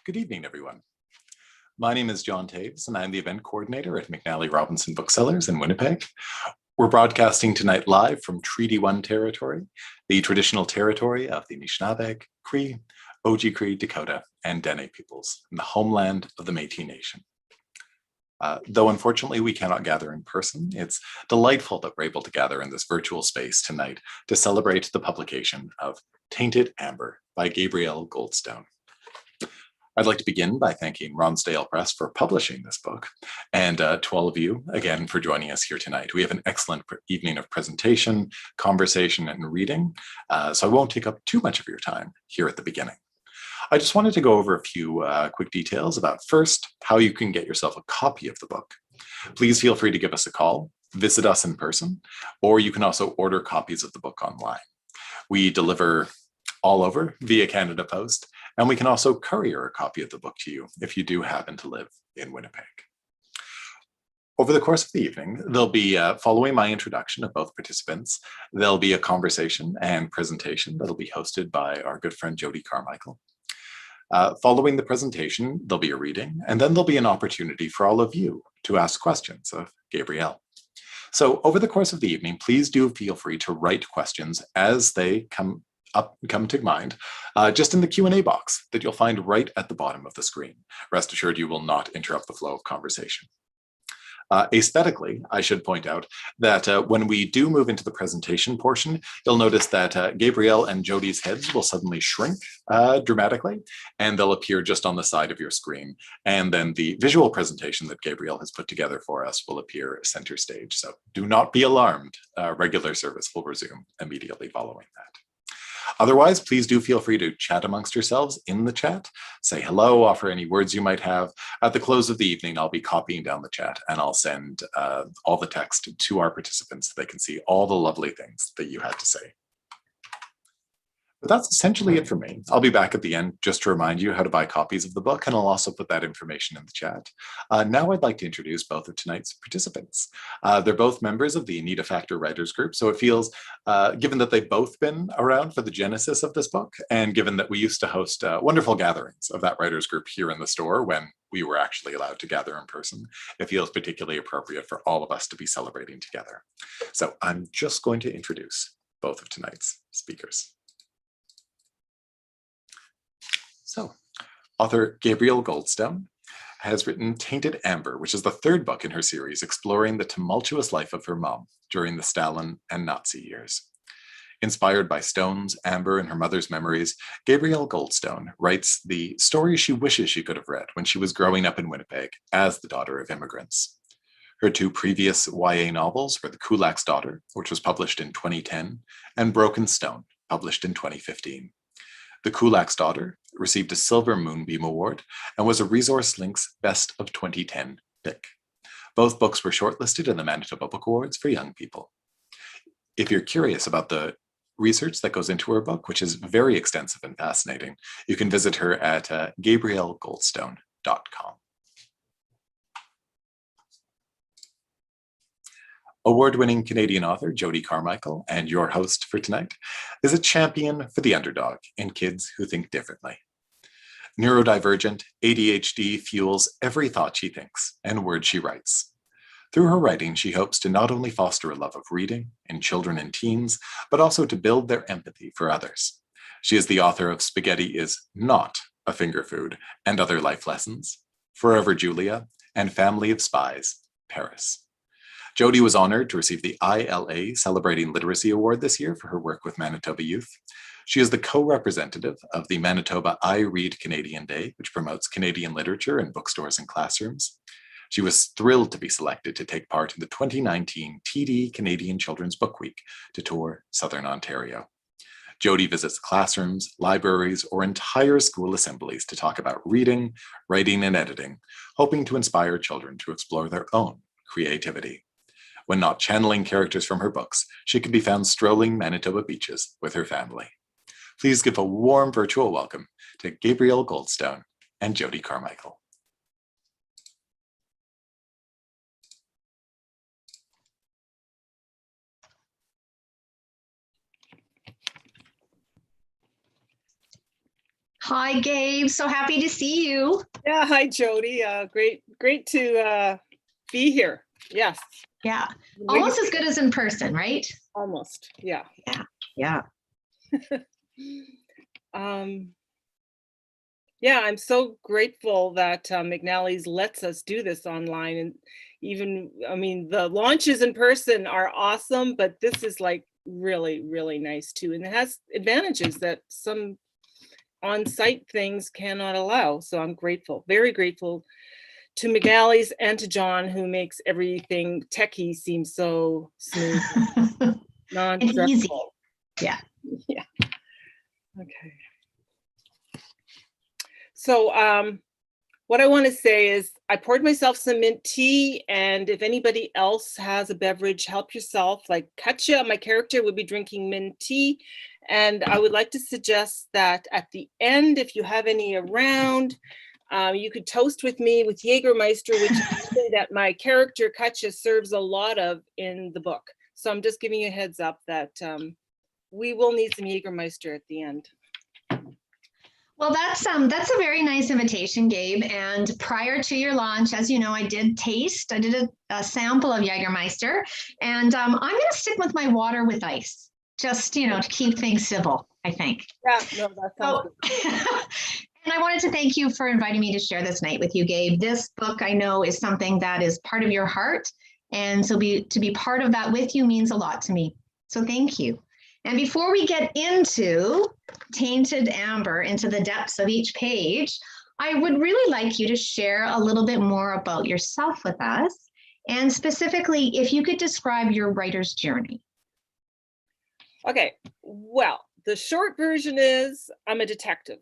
Good evening, everyone. My name is John Taves, and I'm the event coordinator at McNally Robinson Booksellers in Winnipeg. We're broadcasting tonight live from Treaty 1 territory, the traditional territory of the Anishinaabe, Cree, Oji-Cree, Dakota, and Dene peoples, in the homeland of the Métis Nation. Though unfortunately we cannot gather in person, it's delightful that we're able to gather in this virtual space tonight to celebrate the publication of Tainted Amber by Gabrielle Goldstone. I'd like to begin by thanking Ronsdale Press for publishing this book, and to all of you, again, for joining us here tonight. We have an excellent evening of presentation, conversation, and reading, so I won't take up too much of your time here at the beginning. I just wanted to go over a few quick details about, first, how you can get yourself a copy of the book. Please feel free to give us a call, visit us in person, or you can also order copies of the book online. We deliver all over via Canada Post, and we can also courier a copy of the book to you if you do happen to live in Winnipeg. Over the course of the evening, there'll be, following my introduction of both participants, there'll be a conversation and presentation that'll be hosted by our good friend Jodi Carmichael. Following the presentation, there'll be a reading, and then there'll be an opportunity for all of you to ask questions of Gabrielle. So over the course of the evening, please do feel free to write questions as they come to mind, just in the Q&A box that you'll find right at the bottom of the screen. Rest assured you will not interrupt the flow of conversation. Aesthetically, I should point out that when we do move into the presentation portion, you'll notice that Gabrielle and Jodi's heads will suddenly shrink dramatically, and they'll appear just on the side of your screen. And then the visual presentation that Gabrielle has put together for us will appear center stage. So do not be alarmed. Regular service will resume immediately following that. Otherwise, please do feel free to chat amongst yourselves in the chat. Say hello, offer any words you might have. At the close of the evening, I'll be copying down the chat and I'll send all the text to our participants so they can see all the lovely things that you had to say. But that's essentially it for me. I'll be back at the end just to remind you how to buy copies of the book, and I'll also put that information in the chat. Now I'd like to introduce both of tonight's participants. They're both members of the Anita Factor Writers Group, so it feels, given that they've both been around for the genesis of this book, and given that we used to host wonderful gatherings of that writers group here in the store when we were actually allowed to gather in person, it feels particularly appropriate for all of us to be celebrating together. So I'm just going to introduce both of tonight's speakers. So, author Gabrielle Goldstone has written Tainted Amber, which is the third book in her series exploring the tumultuous life of her mom during the Stalin and Nazi years. Inspired by stones, amber, and her mother's memories, Gabrielle Goldstone writes the story she wishes she could have read when she was growing up in Winnipeg as the daughter of immigrants. Her two previous YA novels were The Kulak's Daughter, which was published in 2010, and Broken Stone, published in 2015. The Kulak's Daughter received a Silver Moonbeam Award and was a Resource Link's Best of 2010 pick. Both books were shortlisted in the Manitoba Book Awards for young people. If you're curious about the research that goes into her book, which is very extensive and fascinating, you can visit her at gabrielegoldstone.com. Award-winning Canadian author Jodi Carmichael, and your host for tonight, is a champion for the underdog in kids who think differently. Neurodivergent, ADHD fuels every thought she thinks and word she writes. Through her writing, she hopes to not only foster a love of reading in children and teens, but also to build their empathy for others. She is the author of Spaghetti is Not a Finger Food and Other Life Lessons, Forever Julia, and Family of Spies, Paris. Jodi was honored to receive the ILA Celebrating Literacy Award this year for her work with Manitoba youth. She is the co-representative of the Manitoba I Read Canadian Day, which promotes Canadian literature in bookstores and classrooms. She was thrilled to be selected to take part in the 2019 TD Canadian Children's Book Week to tour Southern Ontario. Jodi visits classrooms, libraries, or entire school assemblies to talk about reading, writing, and editing, hoping to inspire children to explore their own creativity. When not channeling characters from her books, she can be found strolling Manitoba beaches with her family. Please give a warm virtual welcome to Gabrielle Goldstone and Jodi Carmichael. Hi, Gabe. So happy to see you. Yeah, hi, Jodi. Great to be here. Yes. Yeah. Almost as good as in person, right? Almost. Yeah. Yeah. Yeah, I'm so grateful that McNally's lets us do this online. And even, I mean, the launches in person are awesome, but this is like really, really nice too. And it has advantages that some on-site things cannot allow. So I'm grateful, very grateful to McNally's and to John, who makes everything techie seem so smooth, non-stressful. Yeah. Yeah. Okay. So what I want to say is I poured myself some mint tea, and if anybody else has a beverage, help yourself. Like Katya, my character, would be drinking mint tea. And I would like to suggest that at the end, if you have any around, you could toast with me with Jägermeister, which is something that my character Katya serves a lot of in the book. So I'm just giving you a heads up that we will need some Jägermeister at the end. Well, that's a very nice invitation, Gabe. And prior to your launch, as you know, I did a sample of Jägermeister, and I'm going to stick with my water with ice, just, to keep things civil, I think. Yeah, no, that sounds good. And I wanted to thank you for inviting me to share this night with you, Gabe. This book, I know, is something that is part of your heart, and so to be part of that with you means a lot to me. So thank you. And before we get into Tainted Amber, into the depths of each page, I would really like you to share a little bit more about yourself with us, and specifically, if you could describe your writer's journey. Okay, well, the short version is I'm a detective.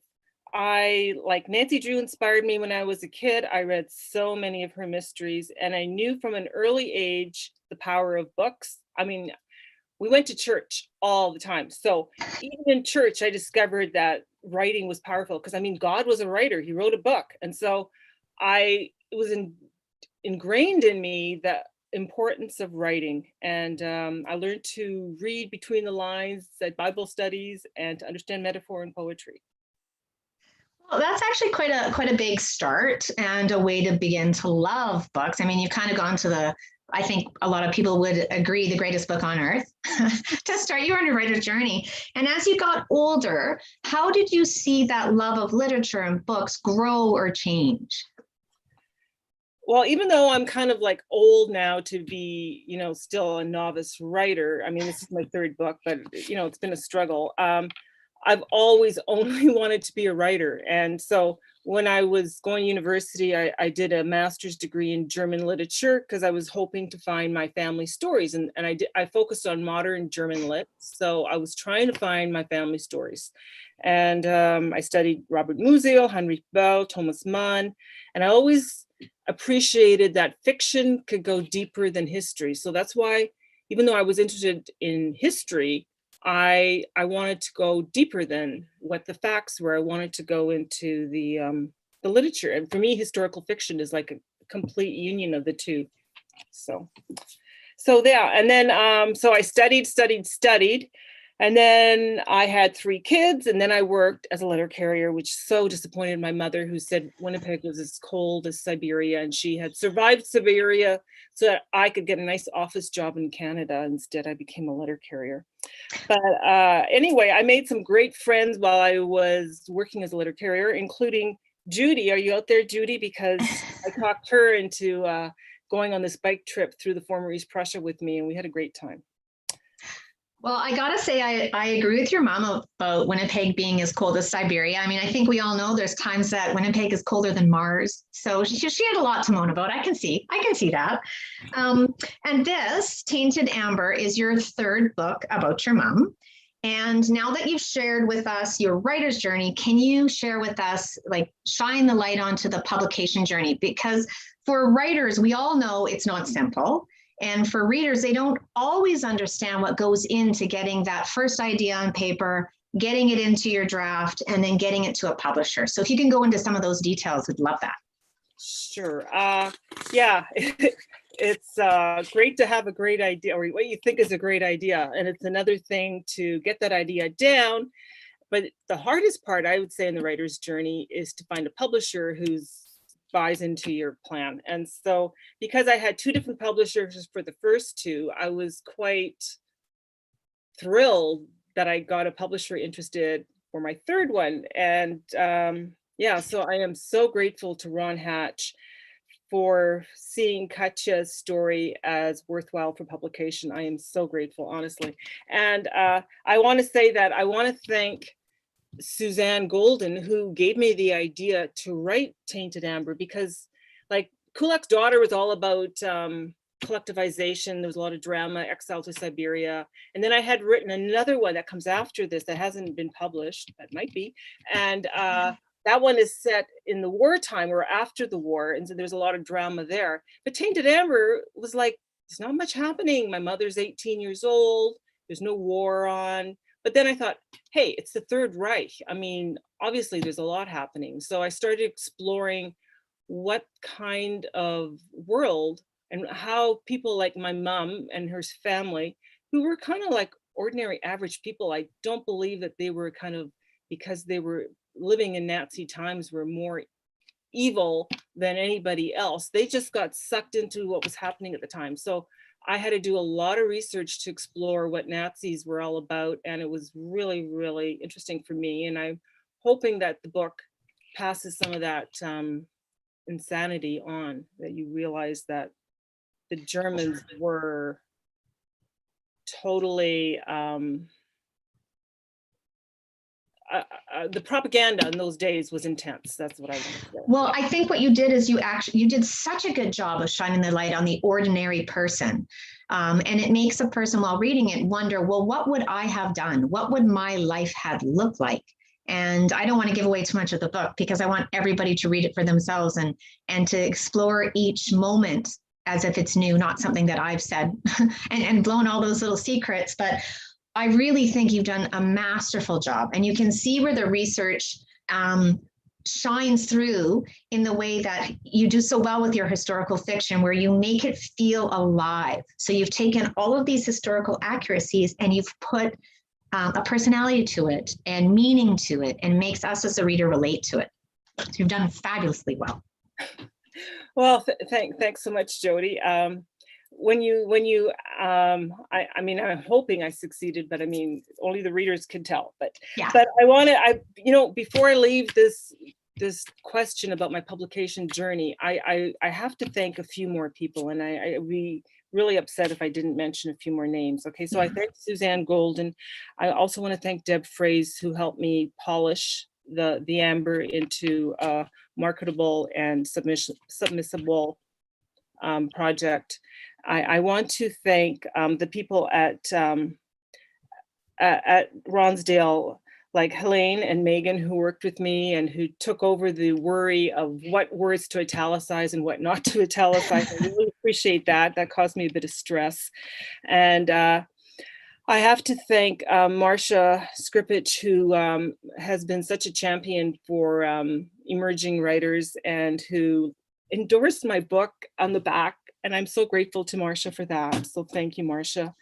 Like Nancy Drew inspired me when I was a kid. I read so many of her mysteries, and I knew from an early age the power of books. I mean, we went to church all the time. So even in church, I discovered that writing was powerful because, I mean, God was a writer. He wrote a book. And so it was ingrained in me the importance of writing. And I learned to read between the lines at Bible studies and to understand metaphor and poetry. Well, that's actually quite a big start and a way to begin to love books. I mean, you've kind of gone to I think a lot of people would agree, the greatest book on earth to start you on your writer's journey. And as you got older, how did you see that love of literature and books grow or change? Well, even though I'm kind of like old now to be, still a novice writer, I mean, this is my third book, but, it's been a struggle. I've always only wanted to be a writer. And so when I was going to university, I did a master's degree in German literature because I was hoping to find my family stories. And I focused on modern German lit. So I was trying to find my family stories. And I studied Robert Musil, Heinrich Böll, Thomas Mann. And I always appreciated that fiction could go deeper than history. So that's why, even though I was interested in history, I wanted to go deeper than what the facts were. I wanted to go into the literature. And for me, historical fiction is like a complete union of the two. So yeah. And then, so I studied. And then I had 3 kids, and then I worked as a letter carrier, which so disappointed my mother, who said Winnipeg was as cold as Siberia, and she had survived Siberia so that I could get a nice office job in Canada. Instead, I became a letter carrier. But anyway, I made some great friends while I was working as a letter carrier, including Judy. Are you out there, Judy? Because I talked her into going on this bike trip through the former East Prussia with me, and we had a great time. Well, I gotta say, I agree with your mom about Winnipeg being as cold as Siberia. I mean, I think we all know there's times that Winnipeg is colder than Mars. So she had a lot to moan about. I can see that. And this, Tainted Amber, is your 3rd book about your mom. And now that you've shared with us your writer's journey, can you share with us, like, shine the light onto the publication journey? Because for writers, we all know it's not simple. And for readers, they don't always understand what goes into getting that first idea on paper, getting it into your draft, and then getting it to a publisher. So if you can go into some of those details, we'd love that. Sure. Yeah, it's great to have a great idea, or what you think is a great idea. And it's another thing to get that idea down, But the hardest part, I would say, in the writer's journey is to find a publisher who's buys into your plan. And so because I had two different publishers for the first two, I was quite thrilled that I got a publisher interested for my third one. And yeah, so I am so grateful to Ron Hatch for seeing Katya's story as worthwhile for publication. I am so grateful, honestly. And I want to say that I want to thank Suzanne Golden, who gave me the idea to write Tainted Amber, because like Kulak's Daughter was all about collectivization. There was a lot of drama, exile to Siberia. And then I had written another one that comes after this that hasn't been published, that might be. And that one is set in the wartime or after the war. And so there's a lot of drama there. But Tainted Amber was like, there's not much happening. My mother's 18 years old. There's no war on. But then I thought, hey, it's the Third Reich. I mean, obviously there's a lot happening. So I started exploring what kind of world and how people like my mom and her family, who were kind of like ordinary average people, I don't believe that they were kind of, because they were living in Nazi times, were more evil than anybody else. They just got sucked into what was happening at the time. So I had to do a lot of research to explore what Nazis were all about. And it was really, really interesting for me. And I'm hoping that the book passes some of that insanity on, that you realize that the Germans were totally, the propaganda in those days was intense. That's what I want to say. Well, I think what you did is you did such a good job of shining the light on the ordinary person. And it makes a person, while reading it, wonder, well, what would I have done? What would my life have looked like? And I don't want to give away too much of the book, because I want everybody to read it for themselves and to explore each moment as if it's new, not something that I've said and blown all those little secrets. But I really think you've done a masterful job, and you can see where the research shines through in the way that you do so well with your historical fiction, where you make it feel alive. So you've taken all of these historical accuracies and you've put a personality to it and meaning to it, and makes us as a reader relate to it. So you've done fabulously well. Well, thanks so much, Jodi. When you I mean, I'm hoping I succeeded, but I mean, only the readers can tell. But Yeah. But I want to, before I leave this question about my publication journey, I have to thank a few more people, and I'd be really upset if I didn't mention a few more names. Okay, so I thank Suzanne Golden. I also want to thank Deb Fraze, who helped me polish the amber into a marketable and submissible project. I want to thank the people at Ronsdale, like Helene and Megan, who worked with me and who took over the worry of what words to italicize and what not to italicize. I really appreciate that. That caused me a bit of stress. And I have to thank Marcia Skripich, who has been such a champion for emerging writers and who endorsed my book on the back. And I'm so grateful to Marcia for that. So thank you, Marcia.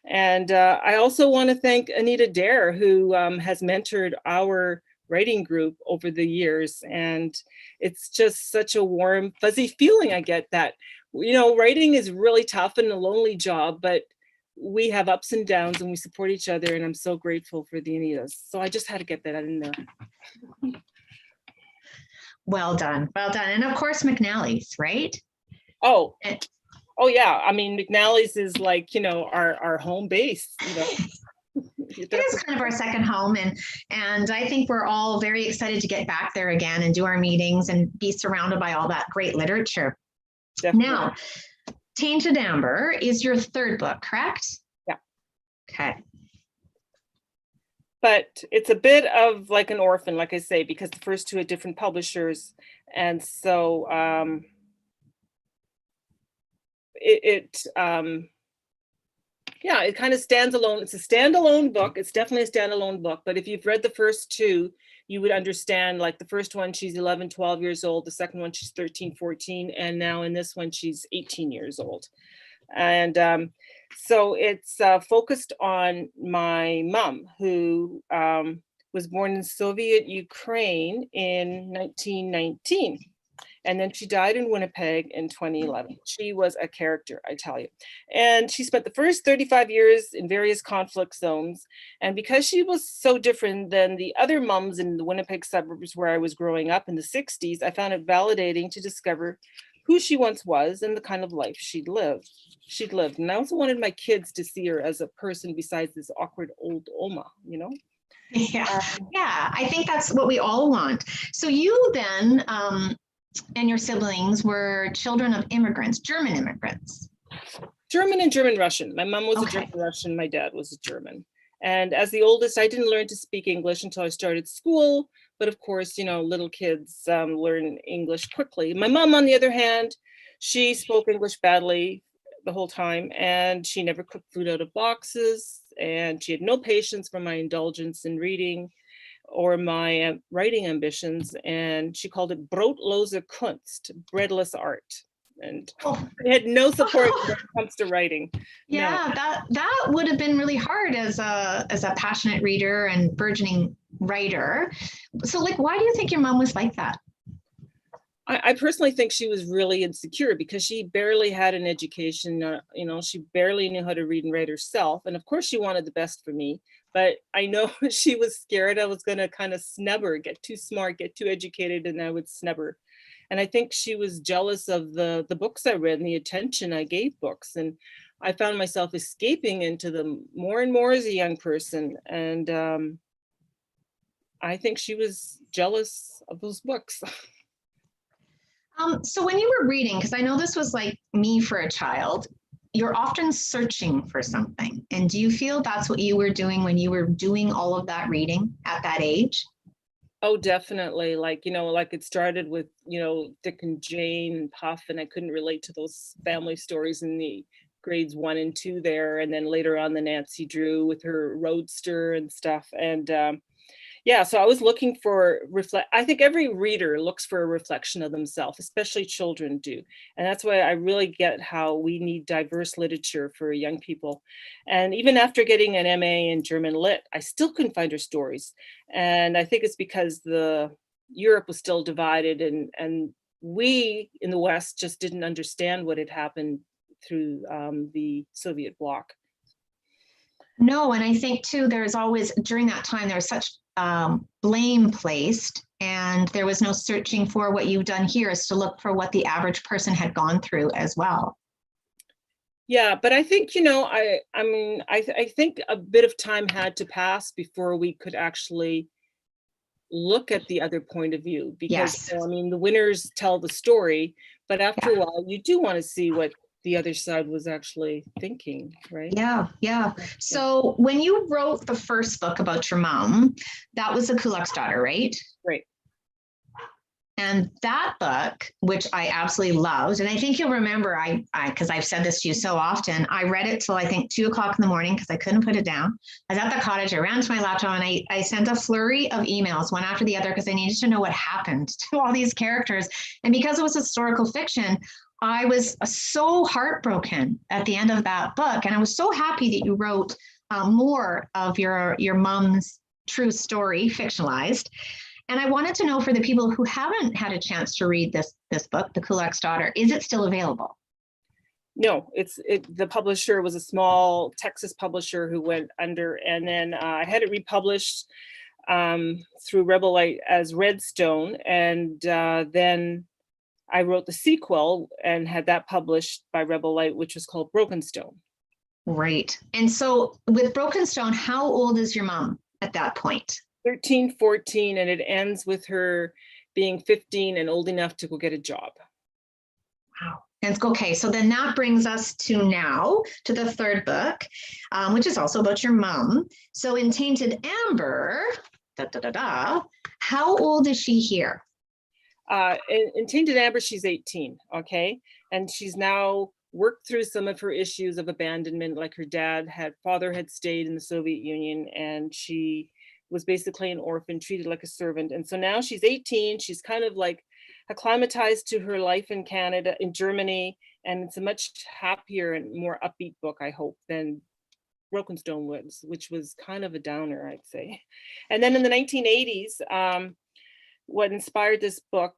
And I also want to thank Anita Dare, who has mentored our writing group over the years. And it's just such a warm, fuzzy feeling I get that, writing is really tough and a lonely job, but we have ups and downs and we support each other. And I'm so grateful for the Anitas. So I just had to get that in there. Well done. Well done. And of course, McNally's, right? Oh yeah. I mean, McNally's is like, our home base, It is kind of our second home, and I think we're all very excited to get back there again and do our meetings and be surrounded by all that great literature. Definitely. Now, Tainted Amber is your third book, correct? Yeah. Okay. But it's a bit of like an orphan, like I say, because the first two are different publishers, and so it kind of stands alone. It's a standalone book. It's definitely a standalone book. But if you've read the first two, you would understand, like the first one, she's 11, 12 years old. The second one, she's 13, 14. And now in this one, she's 18 years old. And so it's focused on my mom, who was born in Soviet Ukraine in 1919. And then she died in Winnipeg in 2011. She was a character, I tell you. And she spent the first 35 years in various conflict zones. And because she was so different than the other mums in the Winnipeg suburbs where I was growing up in the 60s, I found it validating to discover who she once was and the kind of life she'd lived. And I also wanted my kids to see her as a person besides this awkward old Oma, you know? Yeah, yeah, I think that's what we all want. So you then, and your siblings were children of immigrants, German immigrants. German and German Russian. My mom was a Okay. German Russian, my dad was a German. And as the oldest, I didn't learn to speak English until I started school. But of course, you know, little kids learn English quickly. My mom, on the other hand, she spoke English badly the whole time, and she never cooked food out of boxes, and she had no patience for my indulgence in reading or my writing ambitions, and she called it brotlose Kunst, breadless art. And Oh. I had no support when it comes to writing. Yeah, No. that would have been really hard as a passionate reader and burgeoning writer. So, like, why do you think your mom was like that? I personally think she was really insecure because she barely had an education. You know, she barely knew how to read and write herself. And of course, she wanted the best for me. But I know she was scared I was going to kind of snub her, get too smart, get too educated, and I would snub her. And I think she was jealous of the books I read and the attention I gave books. And I found myself escaping into them more and more as a young person. And I think she was jealous of those books. So when you were reading, because I know this was like me for a child, you're often searching for something. And do you feel that's what you were doing when you were doing all of that reading at that age? Oh, definitely. Like, you know, like it started with, you know, Dick and Jane and Puff, and I couldn't relate to those family stories in the grades 1 and 2 there. And then later on, the Nancy Drew with her roadster and stuff. And yeah, so I was looking for I think every reader looks for a reflection of themselves, especially children do. And that's why I really get how we need diverse literature for young people. And even after getting an MA in German Lit, I still couldn't find her stories. And I think it's because Europe was still divided, and we in the West just didn't understand what had happened through the Soviet bloc. No, and I think too, there's always, during that time, there was such blame placed, and there was no searching for what you've done here is to look for what the average person had gone through as well. Yeah, but I think, you know, I think a bit of time had to pass before we could actually look at the other point of view, because Yes. you know, I mean, the winners tell the story, but after a while, you do want to see what the other side was actually thinking, right? Yeah, yeah. So when you wrote the first book about your mom, that was The Kulak's Daughter, right? Right. And that book, which I absolutely loved, and I think you'll remember, because I've said this to you so often, I read it till I think 2:00 in the morning because I couldn't put it down. I was at the cottage, I ran to my laptop, and I sent a flurry of emails, one after the other, because I needed to know what happened to all these characters. And because it was historical fiction, I was so heartbroken at the end of that book. And I was so happy that you wrote more of your mom's true story, fictionalized. And I wanted to know, for the people who haven't had a chance to read this book, The Kulak's Daughter, is it still available? No, the publisher was a small Texas publisher who went under, and then I had it republished through Rebel Light as Redstone, and then I wrote the sequel and had that published by Rebel Light, which was called Broken Stone. Right. And so with Broken Stone, how old is your mom at that point? 13, 14, and it ends with her being 15 and old enough to go get a job. Wow. And okay, so then that brings us to now, to the third book, which is also about your mom. So in Tainted Amber, how old is she here? In Tainted Amber, she's 18, okay? And she's now worked through some of her issues of abandonment, like her father had stayed in the Soviet Union, and she was basically an orphan, treated like a servant. And so now she's 18, she's kind of like acclimatized to her life in Canada, in Germany, and it's a much happier and more upbeat book, I hope, than Broken Stone was, which was kind of a downer, I'd say. And then in the 1980s, what inspired this book,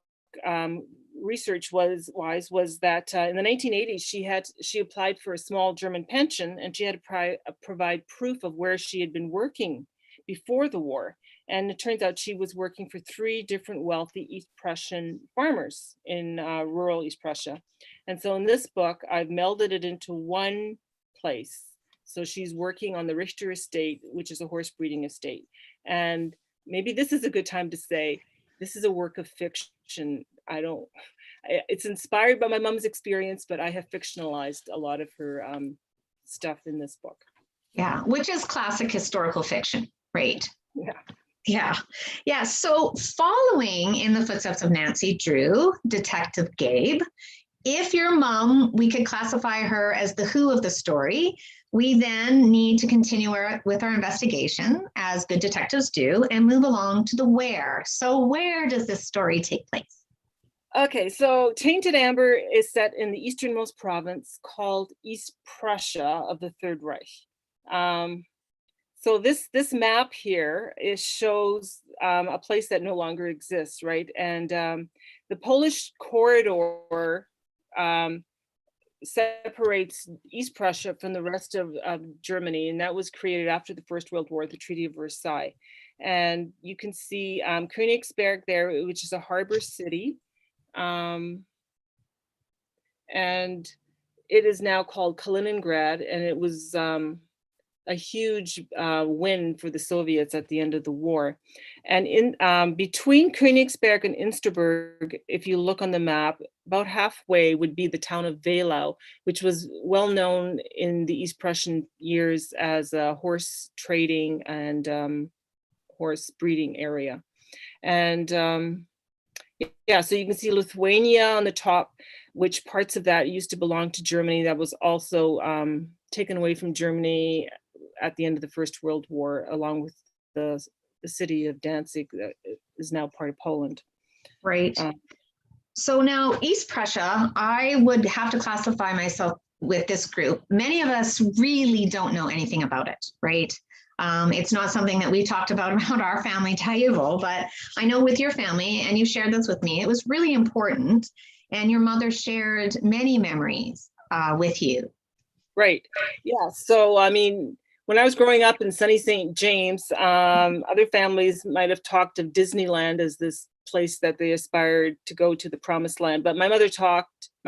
research was that in the 1980s she applied for a small German pension, and she had to provide proof of where she had been working before the war. And it turns out she was working for 3 different wealthy East Prussian farmers in rural East Prussia. And so in this book, I've melded it into one place. So she's working on the Richter estate, which is a horse breeding estate. And maybe this is a good time to say, this is a work of fiction. It's inspired by my mom's experience, but I have fictionalized a lot of her stuff in this book. Yeah, which is classic historical fiction, right? Yeah. Yeah. So following in the footsteps of Nancy Drew, Detective Gabe, if your mom, we could classify her as the who of the story, we then need to continue with our investigation, as good detectives do, and move along to the where. So where does this story take place? Okay, so Tainted Amber is set in the easternmost province called East Prussia of the Third Reich. So this map here, it shows a place that no longer exists, right? And the Polish corridor separates East Prussia from the rest of Germany, and that was created after the First World War, the Treaty of Versailles. And you can see Konigsberg there, which is a harbor city. And it is now called Kaliningrad, and it was a huge win for the Soviets at the end of the war. And in between Königsberg and Insterburg, if you look on the map, about halfway would be the town of Wehlau, which was well known in the East Prussian years as a horse trading and horse breeding area. And yeah, so you can see Lithuania on the top, which parts of that used to belong to Germany. That was also taken away from Germany at the end of the First World War, along with the city of Danzig that is now part of Poland. Right. So now East Prussia, I would have to classify myself with this group. Many of us really don't know anything about it, right? It's not something that we talked about around our family table, but I know with your family, and you shared this with me, it was really important. And your mother shared many memories with you. Right. Yeah. So, I mean, when I was growing up in sunny St. James, other families might have talked of Disneyland as this place that they aspired to go to, the promised land. But my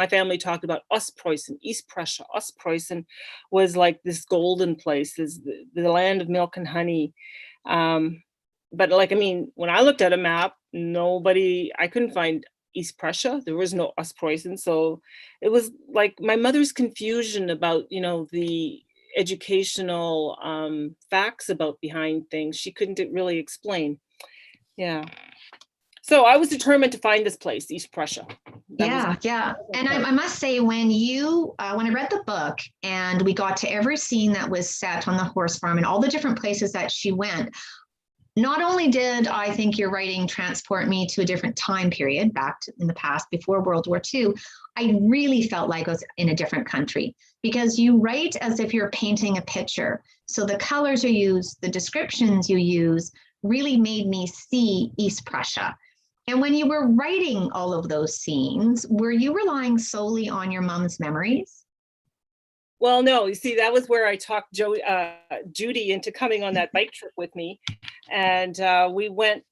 family talked about Ostpreußen, East Prussia. Ostpreußen was like this golden place, this, the land of milk and honey. But like, I mean, when I looked at a map, I couldn't find East Prussia. There was no Ostpreußen. So it was like my mother's confusion about, the educational facts about behind things. She couldn't really explain. Yeah. So I was determined to find this place, East Prussia. Yeah. And I must say, when I read the book and we got to every scene that was set on the horse farm and all the different places that she went, not only did I think your writing transport me to a different time period back in the past before World War II, I really felt like I was in a different country, because you write as if you're painting a picture. So the colors you use, the descriptions you use really made me see East Prussia. And when you were writing all of those scenes, were you relying solely on your mom's memories? Well, no, you see, that was where I talked Judy into coming on that bike trip with me. And we landed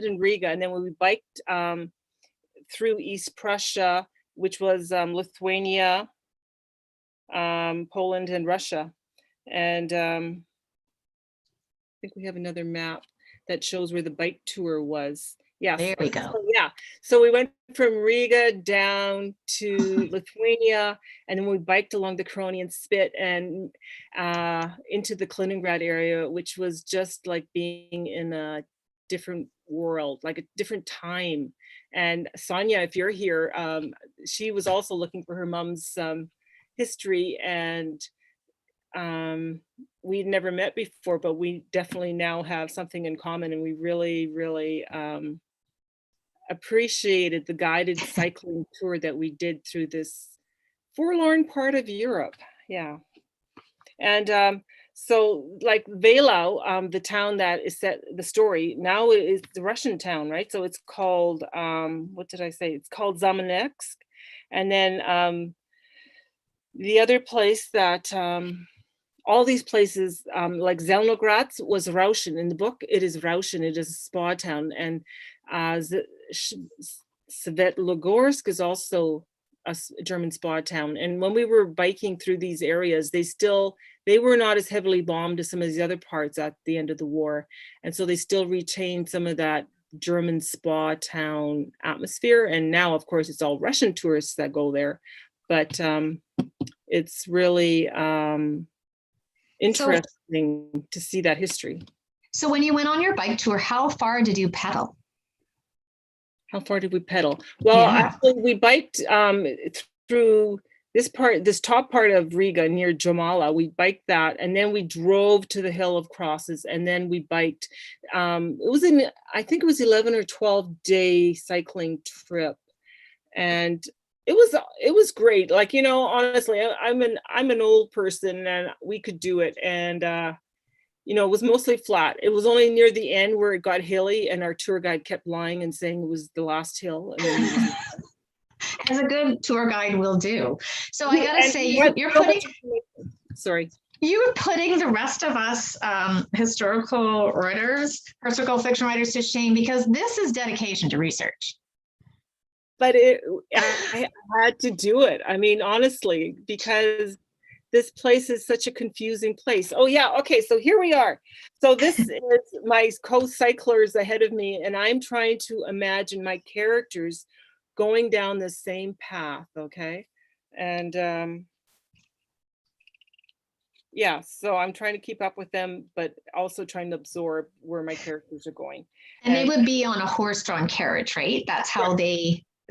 in Riga, and then we biked through East Prussia, which was Lithuania, Poland, and Russia. And I think we have another map that shows where the bike tour was. Yeah, there we go. So we went from Riga down to Lithuania, and then we biked along the Curonian Spit and into the Kaliningrad area, which was just like being in a different world, like a different time. And Sonia, if you're here, she was also looking for her mom's history, and we'd never met before, but we definitely now have something in common, and we really, really appreciated the guided cycling tour that we did through this forlorn part of Europe. Yeah. And so like Velau, the town that is set the story now is the Russian town, right? So it's called, what did I say? It's called Zameneksk. And then the other place that, all these places, like Zelnogratz was Rauschen. In the book, it is Rauschen, it is a spa town. And Svetlogorsk is also a German spa town. And when we were biking through these areas, they were not as heavily bombed as some of these other parts at the end of the war. And so they still retained some of that German spa town atmosphere. And now, of course, it's all Russian tourists that go there. But it's really interesting to see that history. So when you went on your bike tour, how far did you pedal? How far did we pedal? Well, actually, we biked through this top part of Riga near Jomala. We biked that, and then we drove to the Hill of Crosses, and then we biked. I think it was 11 or 12-day cycling trip, and it was great. Like, you know, honestly, I'm an old person, and we could do it, and you know, it was mostly flat. It was only near the end where it got hilly, and our tour guide kept lying and saying it was the last hill. And then as a good tour guide will do. So I gotta say, you're putting the rest of us historical historical fiction writers to shame, because this is dedication to research. But I had to do it. I mean, honestly, because this place is such a confusing place. Oh yeah, okay, so here we are. So this is my co-cyclers ahead of me, and I'm trying to imagine my characters going down the same path, okay? And yeah, so I'm trying to keep up with them, but also trying to absorb where my characters are going. And they would be on a horse-drawn carriage, right? That's how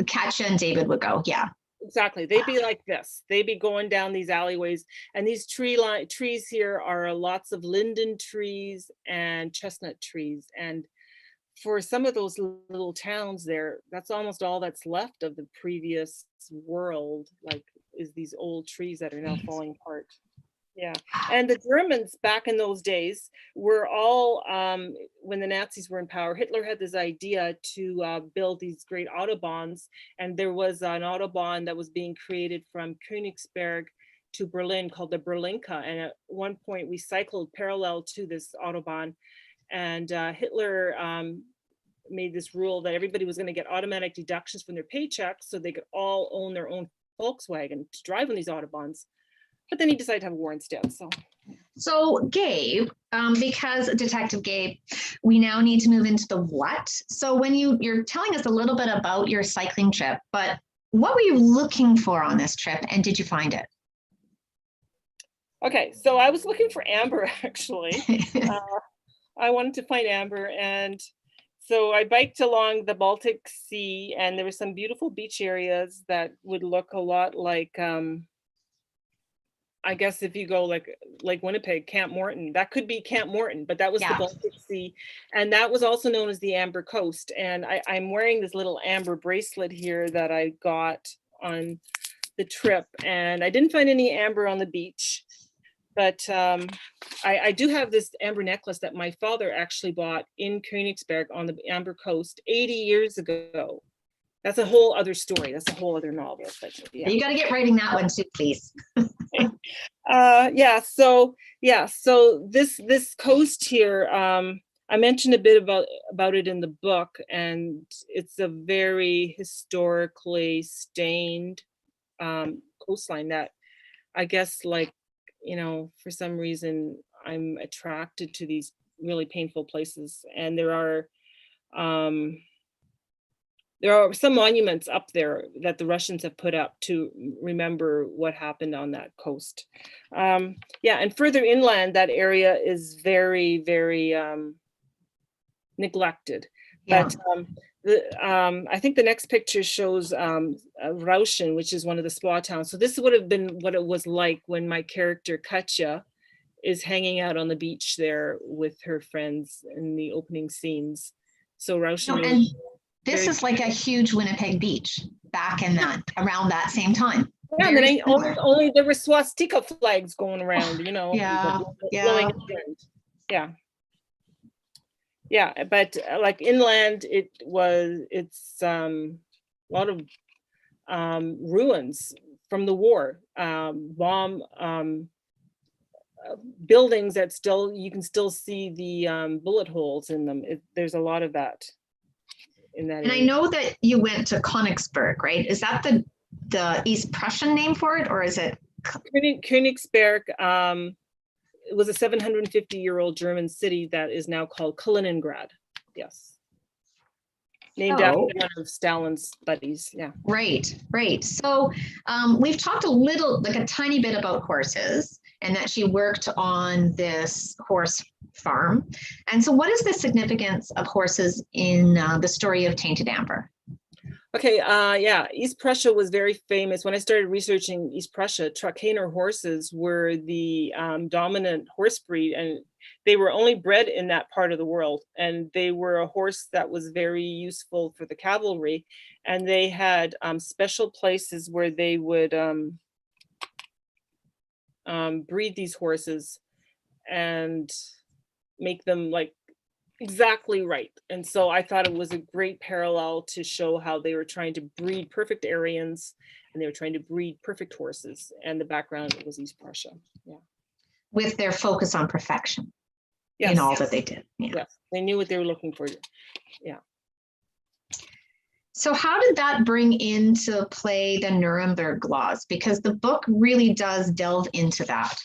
Katya and David would go, yeah. Exactly. They'd be like this. They'd be going down these alleyways, and these trees here are lots of linden trees and chestnut trees. And for some of those little towns there, that's almost all that's left of the previous world, like, is these old trees that are now falling apart. Yeah. And the Germans back in those days were all, when the Nazis were in power, Hitler had this idea to build these great autobahns. And there was an autobahn that was being created from Konigsberg to Berlin called the Berlinka. And at one point we cycled parallel to this autobahn. And Hitler made this rule that everybody was going to get automatic deductions from their paychecks so they could all own their own Volkswagen to drive on these autobahns. But then he decided to have a war instead. So Gabe, because Detective Gabe, we now need to move into the what. So when you're telling us a little bit about your cycling trip, but what were you looking for on this trip, and did you find it? Okay, so I was looking for amber, actually. I wanted to find amber, and so I biked along the Baltic Sea, and there were some beautiful beach areas that would look a lot like, I guess if you go like Winnipeg, Camp Morton, that could be Camp Morton, but that was the Baltic Sea. And that was also known as the Amber Coast. And I'm wearing this little amber bracelet here that I got on the trip. And I didn't find any amber on the beach, but I do have this amber necklace that my father actually bought in Konigsberg on the Amber Coast 80 years ago. That's a whole other story. That's a whole other novel. But, yeah. You got to get writing that one too, please. So this coast here, I mentioned a bit about it in the book, and it's a very historically stained coastline that I guess, like, you know, for some reason I'm attracted to these really painful places, and there are some monuments up there that the Russians have put up to remember what happened on that coast. And further inland, that area is very, very neglected. Yeah. But I think the next picture shows Rauschen, which is one of the spa towns. So this would have been what it was like when my character Katya is hanging out on the beach there with her friends in the opening scenes. So Rauschen. This is like a huge Winnipeg beach back in around that same time. Yeah, and then Very similar. only there were swastika flags going around, you know, Yeah, blowing yeah. in the wind. Yeah. Yeah, but like inland, it's a lot of ruins from the war, bomb buildings that you can still see the bullet holes in them. There's a lot of that in that And I area. know that you went to Konigsberg, right? Is that the East Prussian name for it, or is it? Konigsberg, it was a 750-year-old German city that is now called Kaliningrad. Yes. Named after one of Stalin's buddies. Yeah. Right, right. So we've talked like a tiny bit about horses and that she worked on this horse farm. And so what is the significance of horses in the story of Tainted Amber? Okay, yeah, East Prussia was very famous. When I started researching East Prussia, Trakehner horses were the dominant horse breed, and they were only bred in that part of the world. And they were a horse that was very useful for the cavalry. And they had special places where they would breed these horses and make them like exactly right. And so I thought it was a great parallel to show how they were trying to breed perfect Aryans and they were trying to breed perfect horses. And the background was East Prussia. Yeah. With their focus on perfection in all that they did. Yeah. Yes. They knew what they were looking for. Yeah. So how did that bring into play the Nuremberg Laws? Because the book really does delve into that.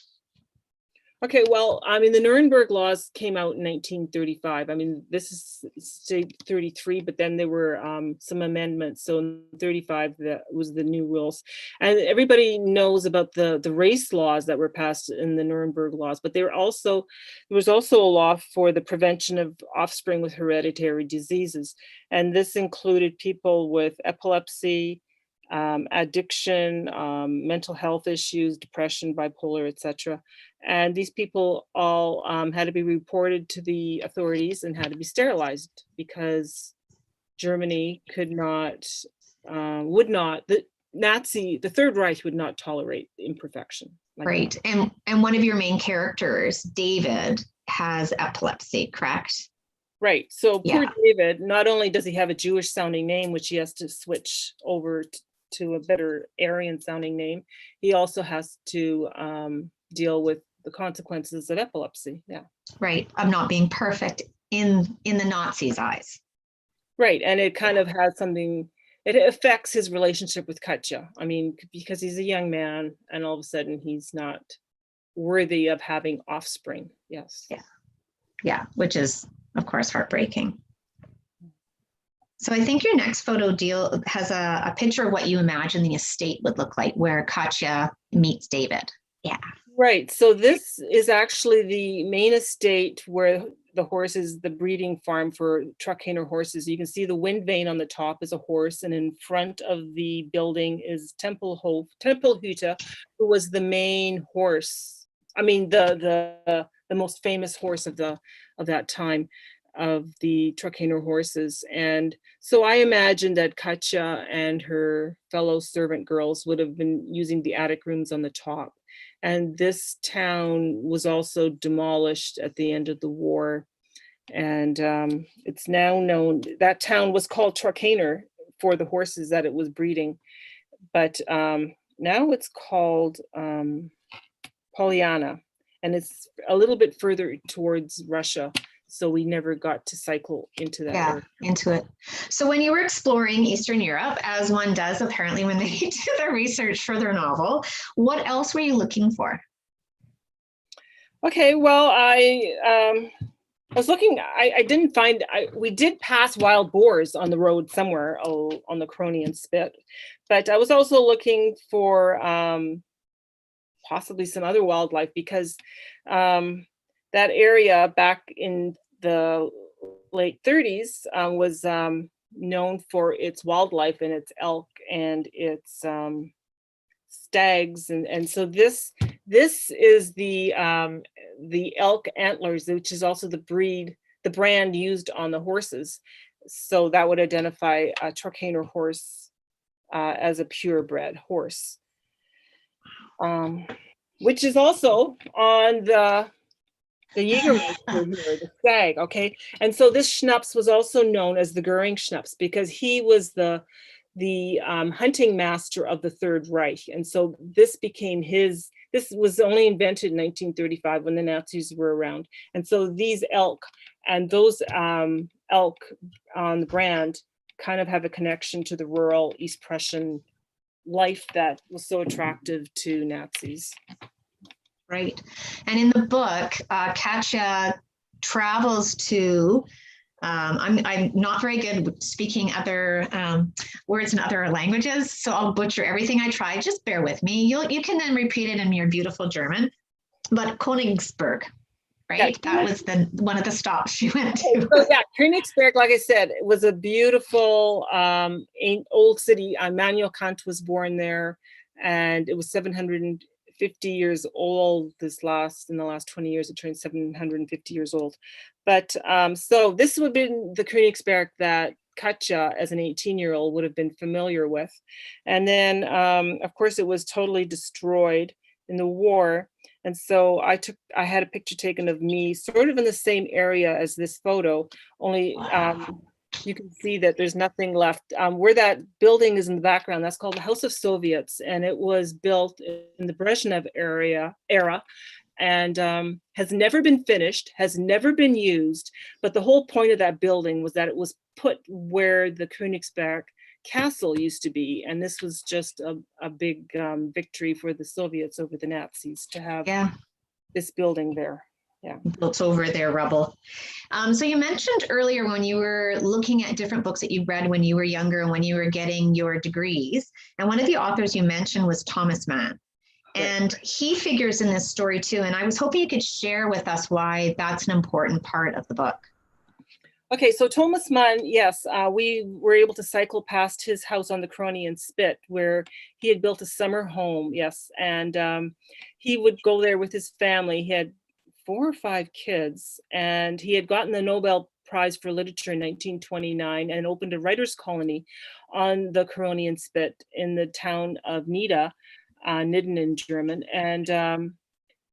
Okay, well, I mean, the Nuremberg Laws came out in 1935. I mean, this is state 33, but then there were some amendments. So in 35, that was the new rules. And everybody knows about the race laws that were passed in the Nuremberg Laws, but there was also a law for the prevention of offspring with hereditary diseases. And this included people with epilepsy, addiction, mental health issues, depression, bipolar, etc. And these people all had to be reported to the authorities and had to be sterilized because Germany would not, the Third Reich would not tolerate imperfection. Right. And one of your main characters, David, has epilepsy, correct? Right. So poor David, not only does he have a Jewish sounding name, which he has to switch over to a better Aryan sounding name, he also has to deal with the consequences of epilepsy. Yeah. Right. Of not being perfect in the Nazis' eyes. Right. And it kind of has something, it affects his relationship with Katya. I mean, because he's a young man and all of a sudden he's not worthy of having offspring. Yes. Yeah. Yeah. Which is, of course, heartbreaking. So I think your next photo deal has a picture of what you imagine the estate would look like where Katya meets David. Yeah. Right. So this is actually the main estate where the horses, the breeding farm for Trakehner horses. You can see the wind vane on the top is a horse, and in front of the building is Tempelhütte, who was the main horse. I mean, the most famous horse of that time, of the Trakehner horses. And so I imagine that Katya and her fellow servant girls would have been using the attic rooms on the top. And this town was also demolished at the end of the war. And it's now known, that town was called Trakehner for the horses that it was breeding. But now it's called Polyana, and it's a little bit further towards Russia. So we never got to cycle into that area. Into it. So when you were exploring Eastern Europe, as one does apparently when they do their research for their novel, what else were you looking for? Okay, well, I was looking, I didn't find, we did pass wild boars on the road somewhere on the Cronian Spit, but I was also looking for possibly some other wildlife because that area back in the late 30s was known for its wildlife and its elk and its stags, and so this is the elk antlers, which is also the brand used on the horses. So that would identify a Trakehner horse as a purebred horse. which is also on the Jägermeister here, the stag, okay? And so this schnapps was also known as the Goering schnapps because he was the hunting master of the Third Reich. And so this became his, this was only invented in 1935 when the Nazis were around. And so these elk and those elk on the brand kind of have a connection to the rural East Prussian life that was so attractive to Nazis. Right. And in the book, Katya travels to, I'm not very good with speaking other words in other languages, so I'll butcher everything I try. Just bear with me. You can then repeat it in your beautiful German. But Konigsberg, right? Yeah. That was one of the stops she went to. So yeah, Konigsberg, like I said, it was a beautiful old city. Immanuel Kant was born there, and it was 750 years old in the last 20 years. It turned 750 years old. But so this would have been the Königsberg that Katya, as an 18-year-old, would have been familiar with. And then, of course, it was totally destroyed in the war. And so I had a picture taken of me sort of in the same area as this photo, only you can see that there's nothing left. Where that building is in the background, that's called the House of Soviets, and it was built in the Brezhnev era, and has never been finished, has never been used. But the whole point of that building was that it was put where the Königsberg castle used to be, and this was just a big victory for the Soviets over the Nazis to have this building there. Yeah, built over their rubble. So you mentioned earlier when you were looking at different books that you read when you were younger and when you were getting your degrees, and one of the authors you mentioned was Thomas Mann. And he figures in this story too, and I was hoping you could share with us why that's an important part of the book. Okay, so Thomas Mann, yes, we were able to cycle past his house on the Kronian Spit where he had built a summer home, yes, and he would go there with his family. He had 4 or 5 kids, and he had gotten the Nobel Prize for Literature in 1929 and opened a writer's colony on the Kronian Spit in the town of Nidda in German. And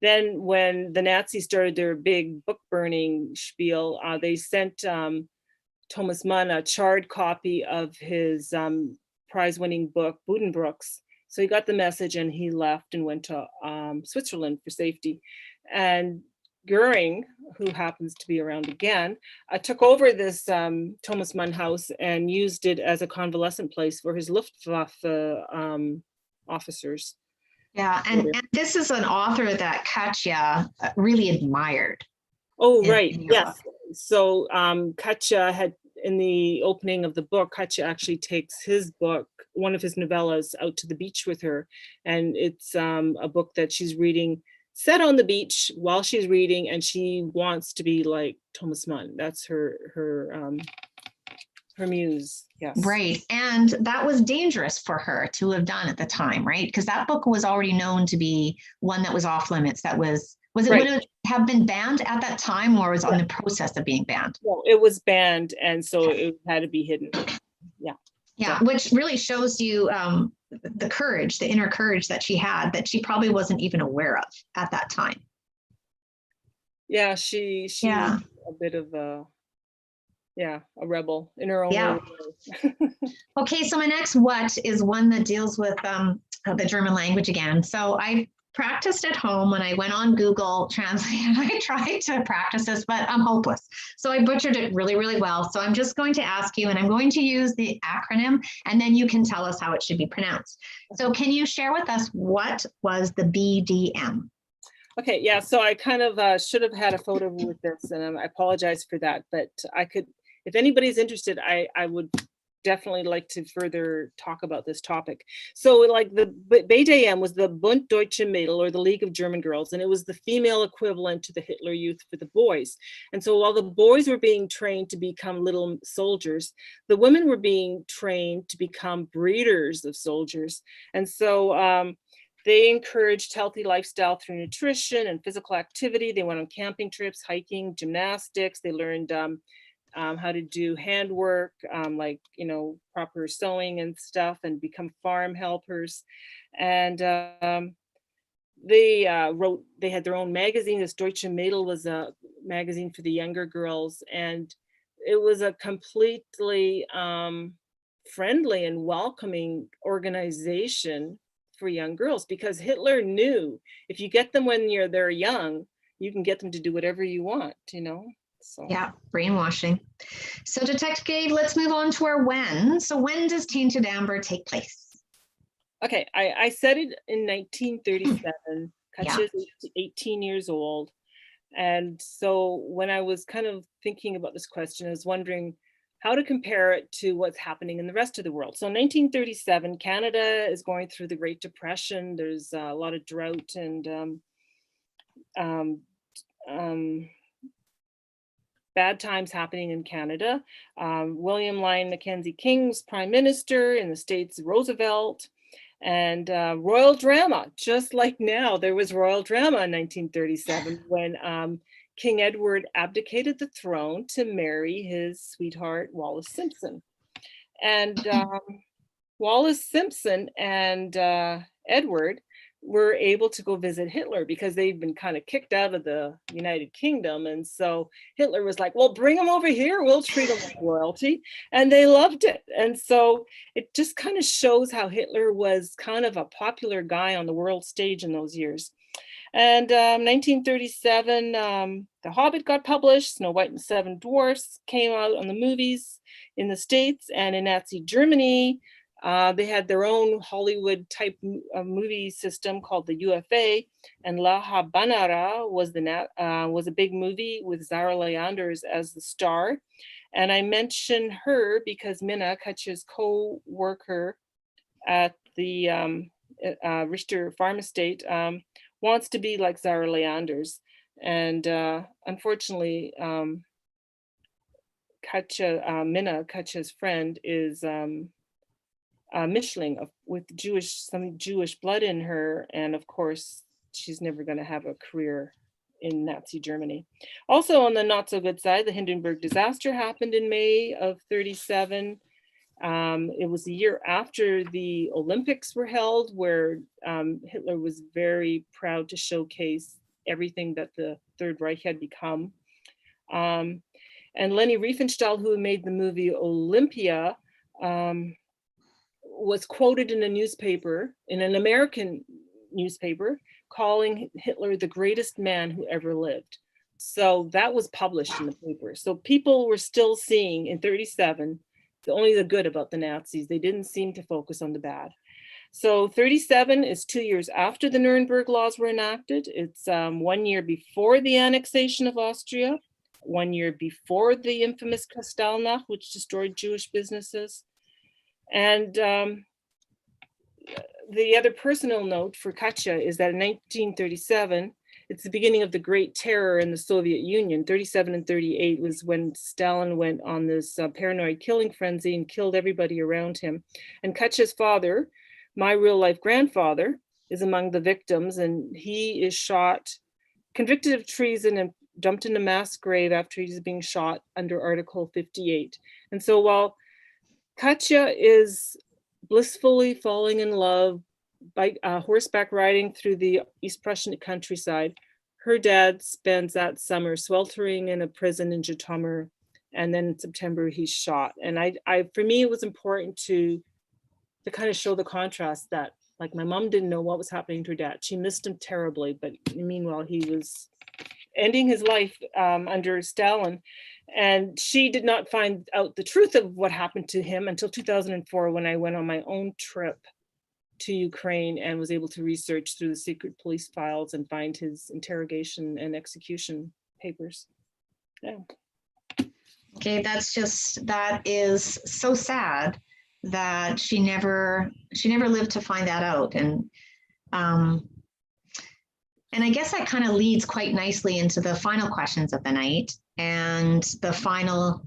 then when the Nazis started their big book burning spiel, they sent Thomas Mann a charred copy of his prize-winning book, Buddenbrooks. So he got the message and he left and went to Switzerland for safety. And Goering, who happens to be around again, took over this Thomas Mann house and used it as a convalescent place for his Luftwaffe officers. Yeah, and this is an author that Katya really admired. Oh, right, yes. So Katya had, in the opening of the book, Katya actually takes his book, one of his novellas, out to the beach with her. And it's a book that she's reading, set on the beach while she's reading, and she wants to be like Thomas Mann. That's her muse, yes. Right, and that was dangerous for her to have done at the time, right? Because that book was already known to be one that was off limits. That was it right. Would it have been banned at that time, or was on the process of being banned? No, it was banned, and so it had to be hidden. Yeah, which really shows you the courage, the inner courage that she had, that she probably wasn't even aware of at that time. Yeah, she was a bit of a rebel in her own way. Okay, so my next what is one that deals with the German language again. So I practiced at home when I went on Google Translate, and I tried to practice this, but I'm hopeless. So I butchered it really, really well. So I'm just going to ask you, and I'm going to use the acronym, and then you can tell us how it should be pronounced. So can you share with us what was the BDM? Okay, yeah, so I kind of should have had a photo with this, and I apologize for that, but I could, if anybody's interested, I would definitely like to further talk about this topic. So like the BDM was the Bund Deutsche Mädel, or the League of German Girls, and it was the female equivalent to the Hitler Youth for the boys. And so while the boys were being trained to become little soldiers, the women were being trained to become breeders of soldiers. And so they encouraged healthy lifestyle through nutrition and physical activity. They went on camping trips, hiking, gymnastics. They learned how to do handwork, like, proper sewing and stuff, and become farm helpers. And they had their own magazine. This Deutsche Mädel was a magazine for the younger girls, and it was a completely friendly and welcoming organization for young girls, because Hitler knew if you get them when they're young, you can get them to do whatever you want, So Yeah, brainwashing. So Detective Gabe, let's move on to our when. So when does Tainted Amber take place? Okay, I said it in 1937. Katya is 18 years old. And so when I was kind of thinking about this question, I was wondering how to compare it to what's happening in the rest of the world. So in 1937, Canada is going through the Great Depression. There's a lot of drought and bad times happening in Canada. William Lyon Mackenzie King was prime minister. In the States, Roosevelt. And royal drama, just like now, there was royal drama in 1937 when King Edward abdicated the throne to marry his sweetheart, Wallis Simpson. And Wallis Simpson and Edward were able to go visit Hitler because they'd been kind of kicked out of the United Kingdom. And so Hitler was like, well, bring them over here. We'll treat them like royalty. And they loved it. And so it just kind of shows how Hitler was kind of a popular guy on the world stage in those years. And 1937, The Hobbit got published. Snow White and the Seven Dwarfs came out on the movies in the States. And in Nazi Germany, they had their own Hollywood type movie system called the UFA, and La Habanera was a big movie with Zara Leanders as the star. And I mention her because Minna, Katya's co-worker at the Richter Farm Estate, wants to be like Zara Leanders. And unfortunately, Minna, Katya's friend, is Mischling with some Jewish blood in her, and of course she's never going to have a career in Nazi Germany. Also on the not so good side, the Hindenburg Disaster happened in May of 1937. It was the year after the Olympics were held, where Hitler was very proud to showcase everything that the Third Reich had become. And Leni Riefenstahl, who made the movie Olympia, was quoted in a newspaper, in an American newspaper, calling Hitler the greatest man who ever lived. So that was published in the paper. So people were still seeing in 1937 only the good about the Nazis. They didn't seem to focus on the bad. So 1937 is 2 years after the Nuremberg Laws were enacted. It's 1 year before the annexation of Austria, 1 year before the infamous Kristallnacht, which destroyed Jewish businesses. And the other personal note for Katya is that in 1937, it's the beginning of the Great Terror in the Soviet Union. 1937 and 1938 was when Stalin went on this paranoid killing frenzy and killed everybody around him. And Katya's father, my real life grandfather, is among the victims, and he is shot, convicted of treason, and dumped in a mass grave after he's being shot under Article 58. And so while Katya is blissfully falling in love by horseback riding through the East Prussian countryside, her dad spends that summer sweltering in a prison in Zhytomyr, and then in September he's shot. And for me, it was important to kind of show the contrast that, like, my mom didn't know what was happening to her dad. She missed him terribly, but meanwhile he was ending his life under Stalin. And she did not find out the truth of what happened to him until 2004, when I went on my own trip to Ukraine and was able to research through the secret police files and find his interrogation and execution papers. Yeah. Okay, that is so sad that she never lived to find that out. And I guess that kind of leads quite nicely into the final questions of the night and the final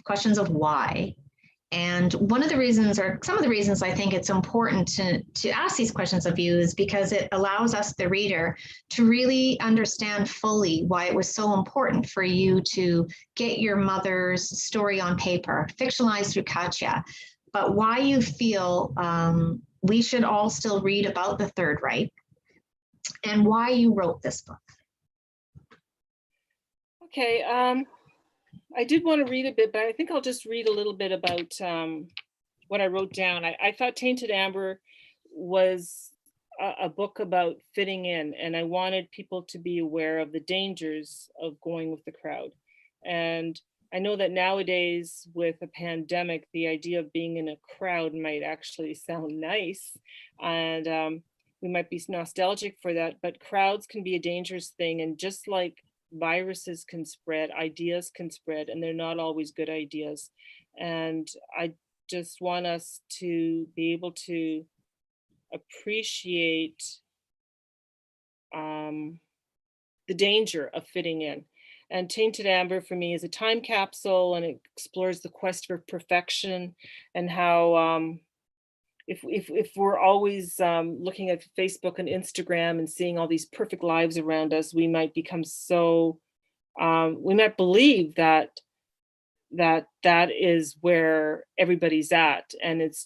questions of why. And one of the reasons, or some of the reasons I think it's important to ask these questions of you, is because it allows us, the reader, to really understand fully why it was so important for you to get your mother's story on paper, fictionalized through Katya, but why you feel we should all still read about the Third Reich, and why you wrote this book. Okay, I did want to read a bit, but I think I'll just read a little bit about what I wrote down. I thought Tainted Amber was a book about fitting in, and I wanted people to be aware of the dangers of going with the crowd. And I know that nowadays with a pandemic, the idea of being in a crowd might actually sound nice, and we might be nostalgic for that, but crowds can be a dangerous thing. And just like viruses can spread, ideas can spread, and they're not always good ideas. And I just want us to be able to appreciate the danger of fitting in. And Tainted Amber for me is a time capsule, and it explores the quest for perfection and how if we're always looking at Facebook and Instagram and seeing all these perfect lives around us, we might become so, we might believe that is where everybody's at, and it's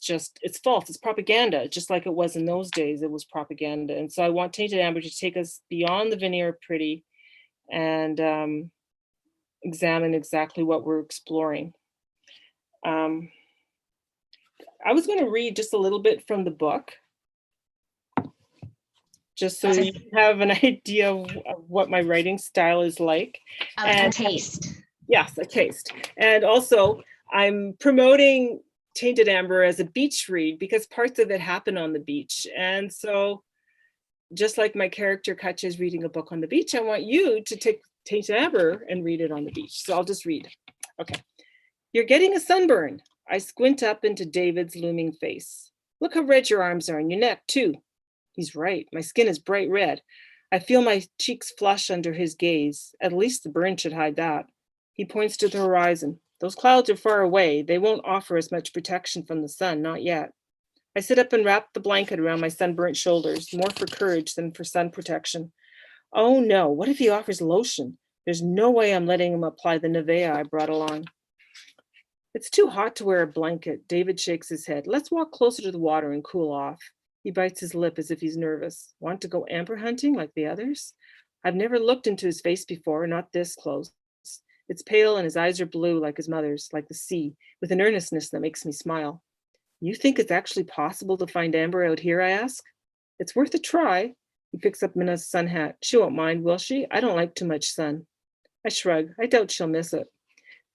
false. It's propaganda, just like it was in those days. It was propaganda. And so I want Tainted Amber to take us beyond the veneer of pretty and examine exactly what we're exploring. I was going to read just a little bit from the book, just so you have an idea of what my writing style is like. A taste. Yes, a taste. And also, I'm promoting Tainted Amber as a beach read because parts of it happen on the beach. And so, just like my character Katya is reading a book on the beach, I want you to take Tainted Amber and read it on the beach. So I'll just read. Okay. You're getting a sunburn. I squint up into David's looming face. Look how red your arms are and your neck, too. He's right. My skin is bright red. I feel my cheeks flush under his gaze. At least the burn should hide that. He points to the horizon. Those clouds are far away. They won't offer us much protection from the sun, not yet. I sit up and wrap the blanket around my sunburnt shoulders, more for courage than for sun protection. Oh no, what if he offers lotion? There's no way I'm letting him apply the Nivea I brought along. It's too hot to wear a blanket. David shakes his head. Let's walk closer to the water and cool off. He bites his lip as if he's nervous. Want to go amber hunting like the others? I've never looked into his face before, not this close. It's pale and his eyes are blue like his mother's, like the sea, with an earnestness that makes me smile. You think it's actually possible to find amber out here, I ask? It's worth a try. He picks up Minna's sun hat. She won't mind, will she? I don't like too much sun. I shrug. I doubt she'll miss it.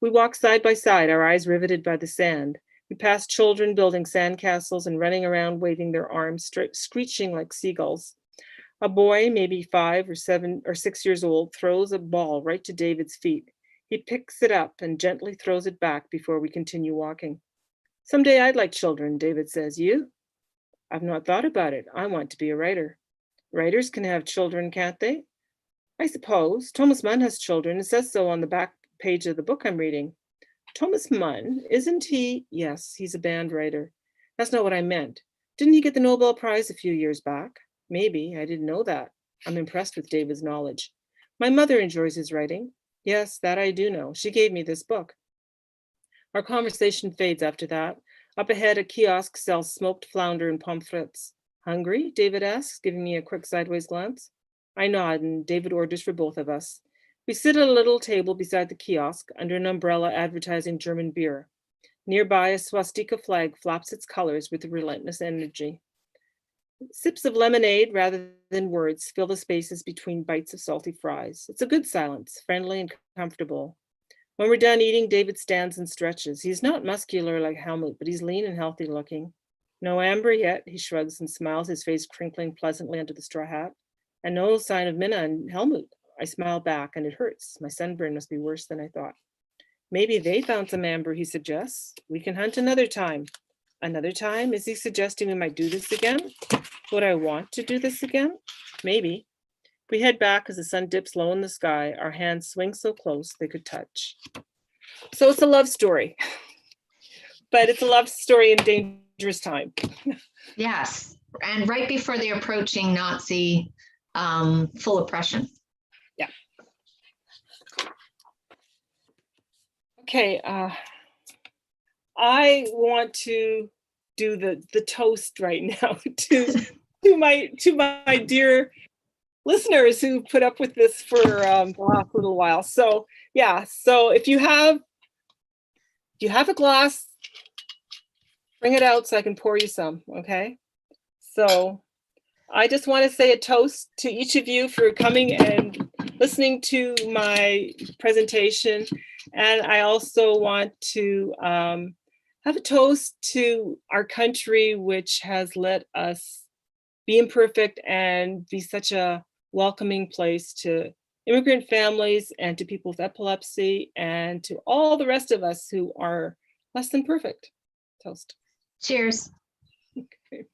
We walk side by side, our eyes riveted by the sand. We pass children building sandcastles and running around waving their arms, screeching like seagulls. A boy, maybe 5 or 7 or 6 years old, throws a ball right to David's feet. He picks it up and gently throws it back before we continue walking. Someday I'd like children, David says. You? I've not thought about it. I want to be a writer. Writers can have children, can't they? I suppose. Thomas Mann has children. It says so on the back page of the book I'm reading. Thomas Mann, isn't he? Yes, he's a band writer. That's not what I meant. Didn't he get the Nobel Prize a few years back? Maybe. I didn't know that. I'm impressed with David's knowledge. My mother enjoys his writing. Yes, that I do know. She gave me this book. Our conversation fades after that. Up ahead, a kiosk sells smoked flounder and pommes frites. Hungry? David asks, giving me a quick sideways glance. I nod, and David orders for both of us. We sit at a little table beside the kiosk, under an umbrella advertising German beer. Nearby, a swastika flag flaps its colors with a relentless energy. Sips of lemonade, rather than words, fill the spaces between bites of salty fries. It's a good silence, friendly and comfortable. When we're done eating, David stands and stretches. He's not muscular like Helmut, but he's lean and healthy looking. No amber yet, he shrugs and smiles, his face crinkling pleasantly under the straw hat. And no sign of Minna and Helmut. I smile back, and it hurts. My sunburn must be worse than I thought. Maybe they found some amber, he suggests. We can hunt another time. Another time? Is he suggesting we might do this again? Would I want to do this again? Maybe. We head back as the sun dips low in the sky. Our hands swing so close they could touch. So it's a love story, but it's a love story in dangerous time. Yes, and right before the approaching Nazi full oppression. Yeah. Okay. I want to do the toast right now to my dear listeners who put up with this for the last little while. So yeah, so if you have a glass, bring it out so I can pour you some, okay? So I just want to say a toast to each of you for coming and listening to my presentation. And I also want to have a toast to our country, which has let us be imperfect and be such a welcoming place to immigrant families and to people with epilepsy and to all the rest of us who are less than perfect. Toast. Cheers. Okay.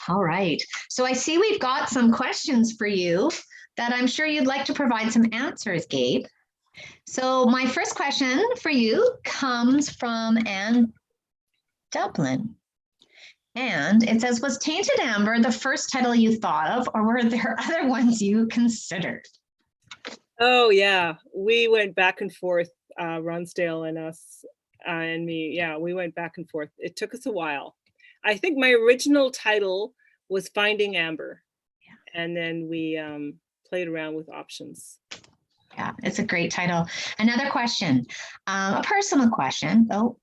All right. So I see we've got some questions for you that I'm sure you'd like to provide some answers, Gabe. So my first question for you comes from Anne Dublin. And it says, was Tainted Amber the first title you thought of, or were there other ones you considered? Oh, yeah. We went back and forth, Ronsdale and us and me. Yeah, we went back and forth. It took us a while. I think my original title was Finding Amber. Yeah. And then we played around with options. Yeah, it's a great title. Another question, a personal question, though.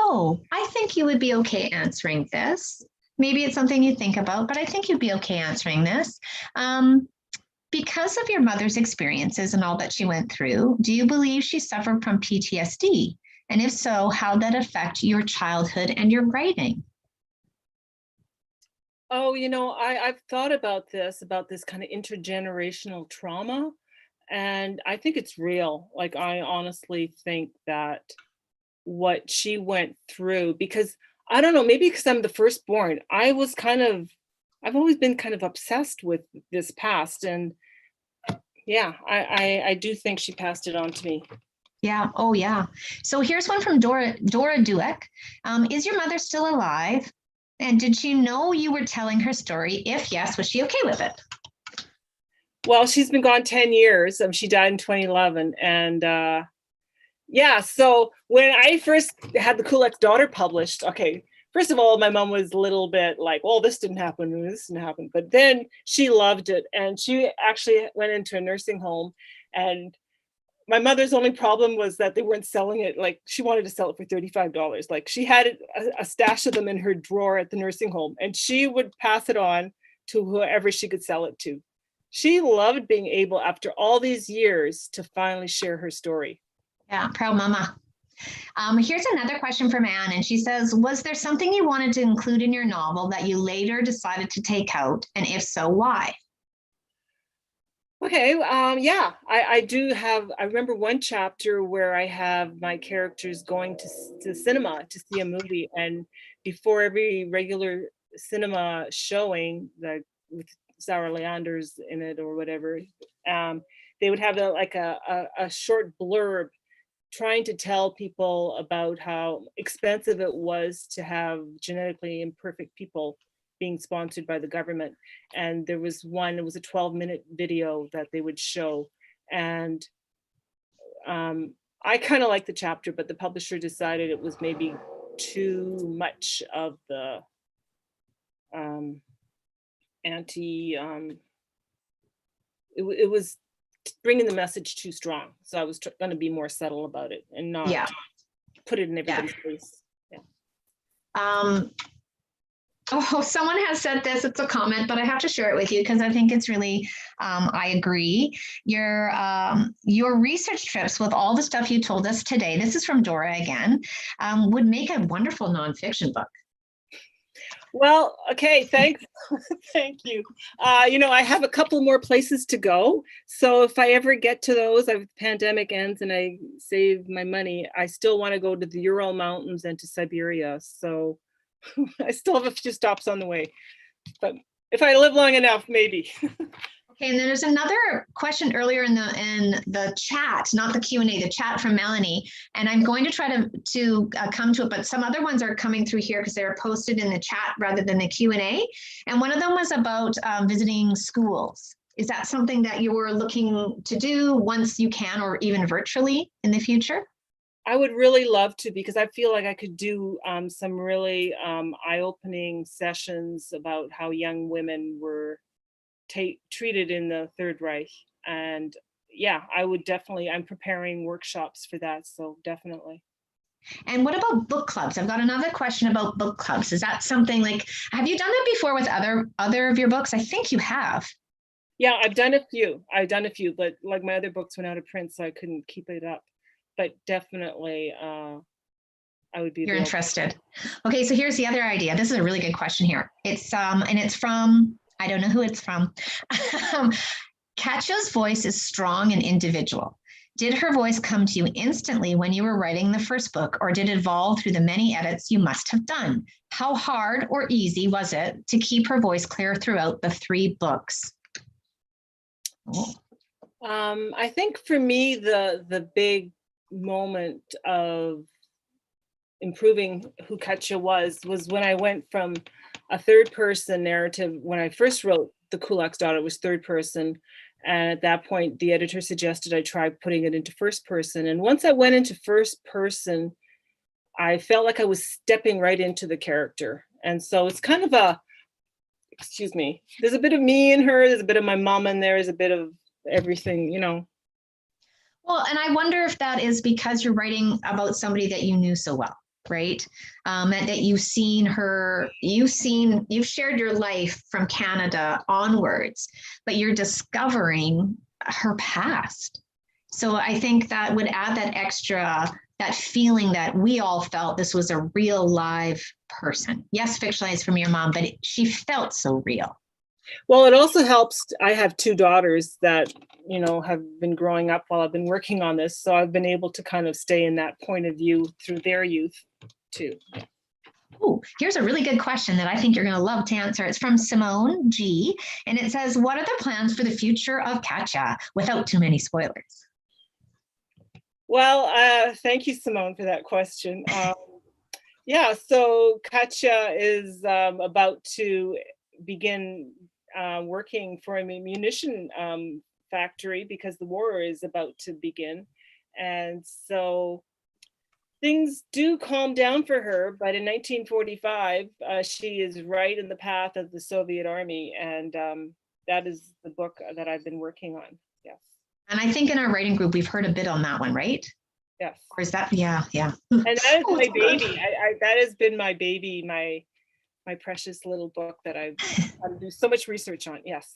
Oh, I think you would be okay answering this. Maybe it's something you think about, but I think you'd be okay answering this. Because of your mother's experiences and all that she went through, do you believe she suffered from PTSD? And if so, how did that affect your childhood and your writing? Oh, you know, I've thought about this kind of intergenerational trauma, and I think it's real. Like, I honestly think that what she went through, because I don't know, maybe because I'm the firstborn, I've always been kind of obsessed with this past, and yeah, I do think she passed it on to me. Yeah. Oh, yeah. So here's one from Dora Dueck. Is your mother still alive? And did she know you were telling her story? If yes, was she okay with it? Well, she's been gone 10 years. She died in 2011. And yeah, so when I first had The Kulak's Daughter published, okay, first of all, my mom was a little bit like, well, this didn't happen, this didn't happen. But then she loved it. And she actually went into a nursing home, and my mother's only problem was that they weren't selling it. Like, she wanted to sell it for $35. Like, she had a stash of them in her drawer at the nursing home, and she would pass it on to whoever she could sell it to. She loved being able, after all these years, to finally share her story. Yeah, proud mama. Here's another question from Anne, and she says, was there something you wanted to include in your novel that you later decided to take out? And if so, why? Okay, yeah, I do have, I remember one chapter where I have my characters going to cinema to see a movie, and before every regular cinema showing, like with Sarah Leander's in it or whatever, they would have a short blurb trying to tell people about how expensive it was to have genetically imperfect people being sponsored by the government. And there was one, it was a 12-minute video that they would show. And I kind of liked the chapter, but the publisher decided it was maybe too much of the it was bringing the message too strong. So I was going to be more subtle about it and not put it in everybody's face. Yeah. Oh, someone has said this, it's a comment, but I have to share it with you because I think it's really, I agree. Your research trips with all the stuff you told us today, this is from Dora again, would make a wonderful nonfiction book. Well, okay, thanks. Thank you. I have a couple more places to go. So if I ever get to those, if the pandemic ends and I save my money, I still want to go to the Ural Mountains and to Siberia. So I still have a few stops on the way, but if I live long enough, maybe. Okay, and then there's another question earlier in the chat, not the Q&A, the chat from Melanie, and I'm going to try to come to it, but some other ones are coming through here because they were posted in the chat rather than the Q&A, and one of them was about visiting schools. Is that something that you're looking to do once you can, or even virtually in the future? I would really love to, because I feel like I could do some really eye-opening sessions about how young women were treated in the Third Reich. And yeah, I would definitely, I'm preparing workshops for that, so definitely. And what about book clubs? I've got another question about book clubs. Is that something like, have you done that before with other of your books? I think you have. Yeah, I've done a few, but like my other books went out of print, so I couldn't keep it up. But definitely, I would be. You're interested. Okay, so here's the other idea. This is a really good question here. It's and it's from, I don't know who it's from. Katya's voice is strong and individual. Did her voice come to you instantly when you were writing the first book, or did it evolve through the many edits you must have done? How hard or easy was it to keep her voice clear throughout the 3 books? Oh. I think for me, the big moment of improving who Katya was when I went from a third person narrative. When I first wrote The Kulak's Daughter, it was third person. And at that point, the editor suggested I try putting it into first person. And once I went into first person, I felt like I was stepping right into the character. And so it's kind of a, excuse me, there's a bit of me in her, there's a bit of my mom in there, there's a bit of everything, you know. Well, and I wonder if that is because you're writing about somebody that you knew so well, right? That you've seen her, you've shared your life from Canada onwards, but you're discovering her past. So I think that would add that extra, that feeling that we all felt this was a real live person. Yes, fictionalized from your mom, but she felt so real. Well, it also helps. I have 2 daughters that, you know, have been growing up while I've been working on this. So I've been able to kind of stay in that point of view through their youth too. Oh, here's a really good question that I think you're going to love to answer. It's from Simone G. And it says, what are the plans for the future of Katya without too many spoilers? Well, thank you, Simone, for that question. Yeah, so Katya is about to begin working for a munition factory because the war is about to begin. And so things do calm down for her, but in 1945, she is right in the path of the Soviet army. And that is the book that I've been working on, yes. And I think in our writing group, we've heard a bit on that one, right? Yes. Or is that, yeah. And that is my baby. That has been my baby, my precious little book that I've do so much research on. Yes.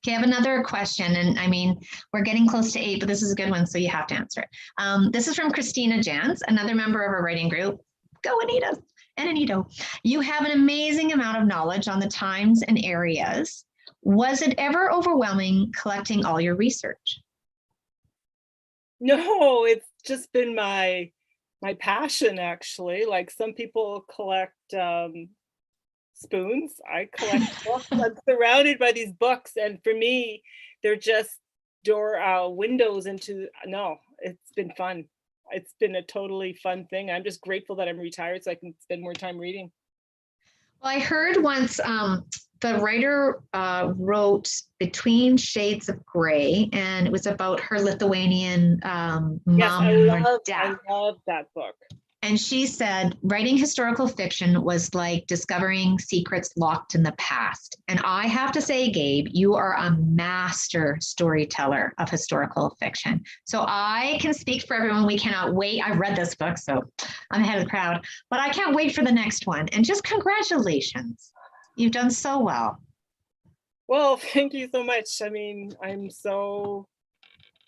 Okay, I have another question. And I mean, we're getting close to 8, but this is a good one, so you have to answer it. This is from Christina Jans, another member of our writing group. Go Anita and Anito. You have an amazing amount of knowledge on the times and areas. Was it ever overwhelming collecting all your research? No, it's just been my passion, actually. Like some people collect spoons. I collect books. I'm surrounded by these books, and for me, they're just windows into. No, it's been fun. It's been a totally fun thing. I'm just grateful that I'm retired so I can spend more time reading. Well, I heard once the writer wrote Between Shades of Gray, and it was about her Lithuanian mom or dad. I love that book. And she said, writing historical fiction was like discovering secrets locked in the past. And I have to say, Gabe, you are a master storyteller of historical fiction. So I can speak for everyone. We cannot wait. I've read this book, so I'm ahead of the crowd, but I can't wait for the next one. And just congratulations. You've done so well. Well, thank you so much. I mean, I'm so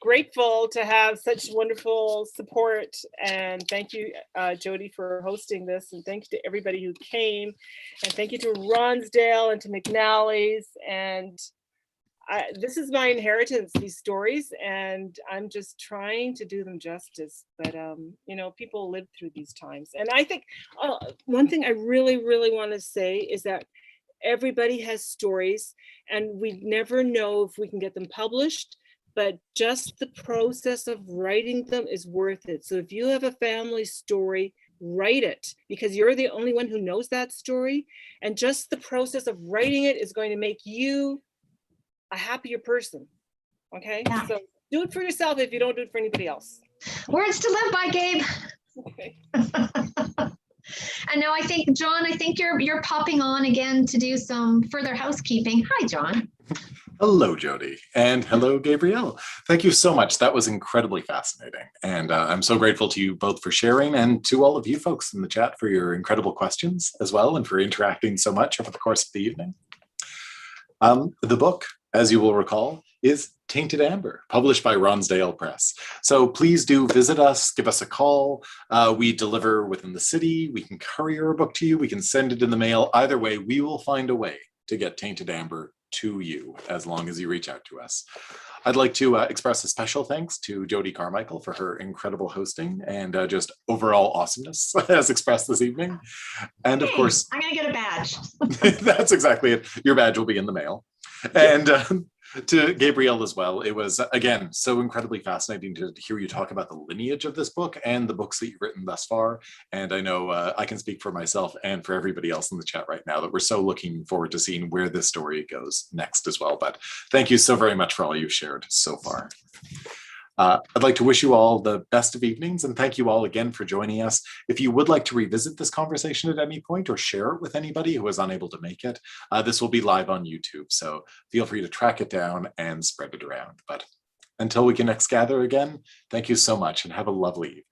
grateful to have such wonderful support, and thank you, Jodi, for hosting this, and thank you to everybody who came, and thank you to Ronsdale and to McNally's, and this is my inheritance, these stories, and I'm just trying to do them justice. But you know, people live through these times, and I think one thing I really want to say is that everybody has stories, and we never know if we can get them published, but just the process of writing them is worth it. So if you have a family story, write it, because you're the only one who knows that story. And just the process of writing it is going to make you a happier person. Okay, yeah. So do it for yourself if you don't do it for anybody else. Words to live by, Gabe. Okay. And now I think, John, you're popping on again to do some further housekeeping. Hi, John. Hello, Jodi, and hello, Gabrielle. Thank you so much. That was incredibly fascinating. And I'm so grateful to you both for sharing, and to all of you folks in the chat for your incredible questions as well, and for interacting so much over the course of the evening. The book, as you will recall, is Tainted Amber, published by Ronsdale Press. So please do visit us, give us a call. We deliver within the city. We can courier a book to you. We can send it in the mail. Either way, we will find a way to get Tainted Amber to you as long as you reach out to us. I'd like to express a special thanks to Jodi Carmichael for her incredible hosting and just overall awesomeness as expressed this evening. And of course, I'm gonna get a badge. that's exactly it. Your badge will be in the mail. And to Gabrielle as well, it was, again, so incredibly fascinating to hear you talk about the lineage of this book and the books that you've written thus far. And I know I can speak for myself and for everybody else in the chat right now that we're so looking forward to seeing where this story goes next as well. But thank you so very much for all you've shared so far. I'd like to wish you all the best of evenings, and thank you all again for joining us. If you would like to revisit this conversation at any point or share it with anybody who was unable to make it, this will be live on YouTube, so feel free to track it down and spread it around. But until we can next gather again, thank you so much and have a lovely evening.